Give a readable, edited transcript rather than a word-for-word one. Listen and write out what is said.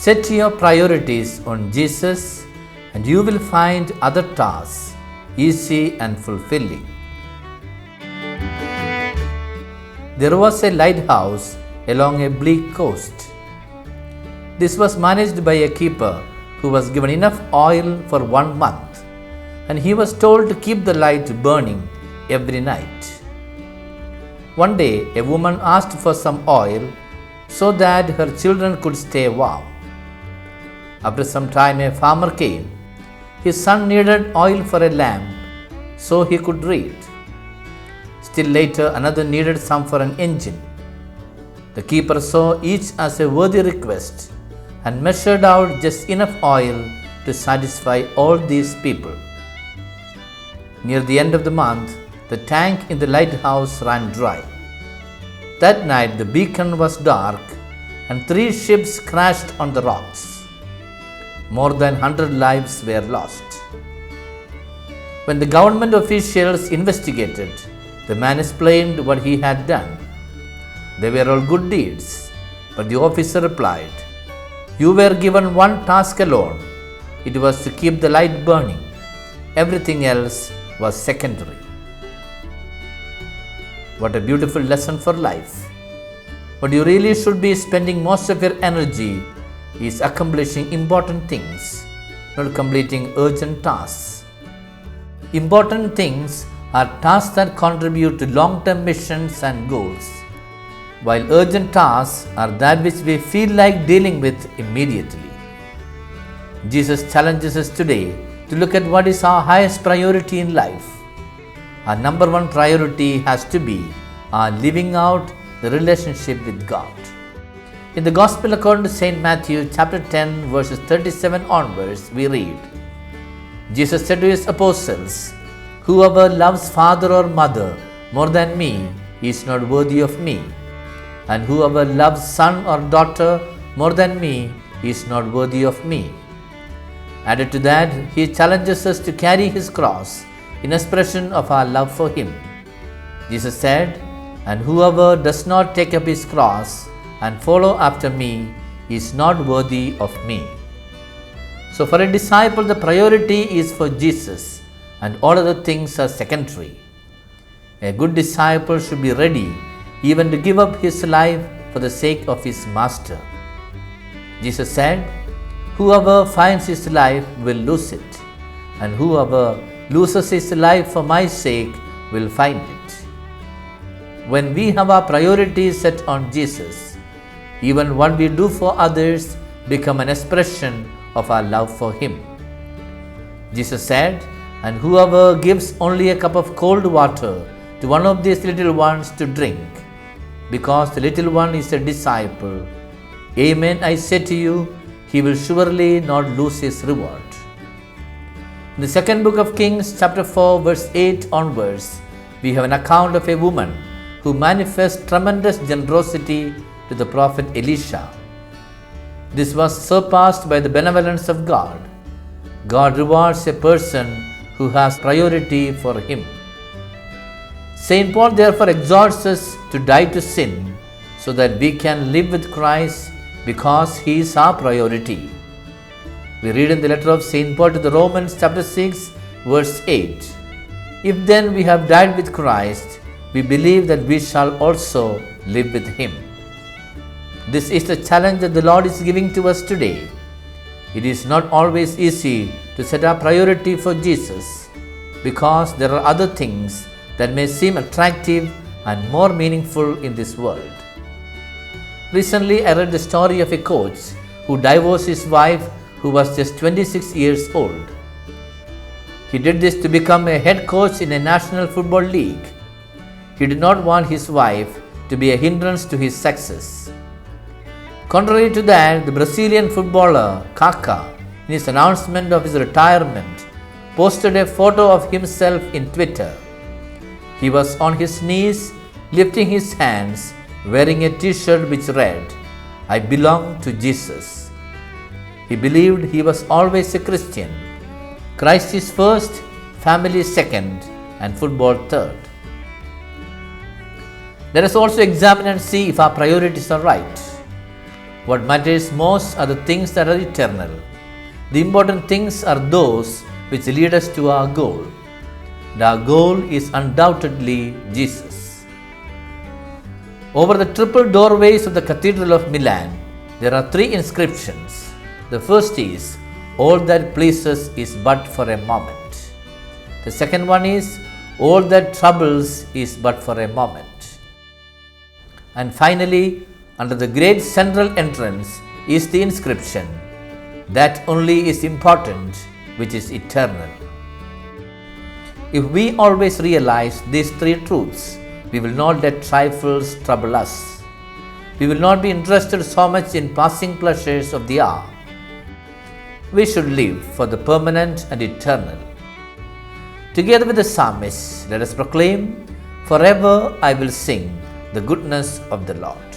Set your priorities on Jesus and you will find other tasks easy and fulfilling. There was a lighthouse along a bleak coast. This was managed by a keeper who was given enough oil for 1 month, and he was told to keep the light burning every night. One day, a woman asked for some oil so that her children could stay warm. After some time, a farmer came. His son needed oil for a lamp so he could read. Still later, another needed some for an engine. The keeper saw each as a worthy request and measured out just enough oil to satisfy all these people. Near the end of the month, the tank in the lighthouse ran dry. That night, the beacon was dark and 3 ships crashed on the rocks. More than 100 lives were lost. When the government officials investigated, the man explained what he had done. They were all good deeds, but the officer replied, "You were given one task alone. It was to keep the light burning. Everything else was secondary." What a beautiful lesson for life. What you really should be spending most of your energy is accomplishing important things, not completing urgent tasks. Important things are tasks that contribute to long-term missions and goals, while urgent tasks are that which we feel like dealing with immediately. Jesus challenges us today to look at what is our highest priority in life. Our number one priority has to be our living out the relationship with God. In the Gospel according to St. Matthew chapter 10 verses 37 onwards, we read, Jesus said to his apostles, "Whoever loves father or mother more than me is not worthy of me, and whoever loves son or daughter more than me is not worthy of me." Added to that, he challenges us to carry his cross in expression of our love for him. Jesus said, "And whoever does not take up his cross and follow after me is not worthy of me." So for a disciple, the priority is for Jesus, and all other things are secondary. A good disciple should be ready even to give up his life for the sake of his master. Jesus said, "Whoever finds his life will lose it, and whoever loses his life for my sake will find it." When we have our priorities set on Jesus, even what we do for others become an expression of our love for him. Jesus said, "And whoever gives only a cup of cold water to one of these little ones to drink, because the little one is a disciple, amen, I say to you, he will surely not lose his reward." In the second book of Kings, chapter 4, verse 8 onwards, we have an account of a woman who manifests tremendous generosity to the prophet Elisha. This was surpassed by the benevolence of God. God rewards a person who has priority for him. St. Paul therefore exhorts us to die to sin so that we can live with Christ because he is our priority. We read in the letter of St. Paul to the Romans chapter 6 verse 8, "If then we have died with Christ, we believe that we shall also live with him." This is the challenge that the Lord is giving to us today. It is not always easy to set our priority for Jesus because there are other things that may seem attractive and more meaningful in this world. Recently, I read the story of a coach who divorced his wife who was just 26 years old. He did this to become a head coach in a national football league. He did not want his wife to be a hindrance to his success. Contrary to that, the Brazilian footballer Kaká, in his announcement of his retirement, posted a photo of himself in Twitter. He was on his knees, lifting his hands, wearing a t-shirt which read, "I belong to Jesus." He believed he was always a Christian. Christ is first, family second, and football third. Let us also examine and see if our priorities are right. What matters most are the things that are eternal. The important things are those which lead us to our goal. And our goal is undoubtedly Jesus. Over the triple doorways of the Cathedral of Milan, there are 3 inscriptions. The first is, "All that pleases is but for a moment." The second one is, "All that troubles is but for a moment." And finally, under the great central entrance is the inscription, "That only is important which is eternal." If we always realize these 3 truths, we will not let trifles trouble us. We will not be interested so much in passing pleasures of the hour. We should live for the permanent and eternal. Together with the psalmist, let us proclaim, "Forever I will sing the goodness of the Lord."